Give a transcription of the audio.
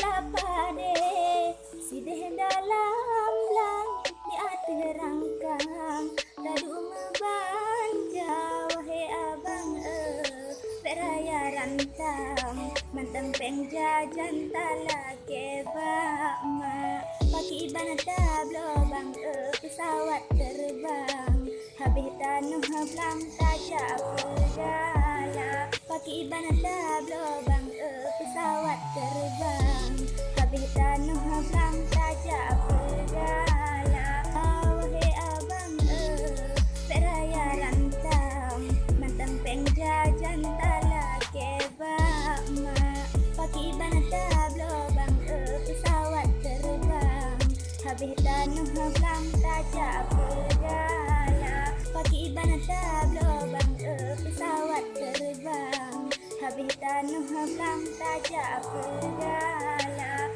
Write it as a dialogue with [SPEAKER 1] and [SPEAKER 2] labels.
[SPEAKER 1] lapade sideh dalam langit di atas rangkang tadu membanja wahai abang beraya rantang mantang pengjajan talake bama paki ibana tablo bang pesawat terbang habis tanuh belang tajak bergala paki ibana tablo bang pesawat terbang habis tanuh belang tajak bergala wahai abang beraya rantang mantang pengjajan talake bama paki ibana tablo bang pesawat terbang habis tanuh belang tajak bergala paki ibana tablo bang pesawat terbang habis tanuh belang tajak bergala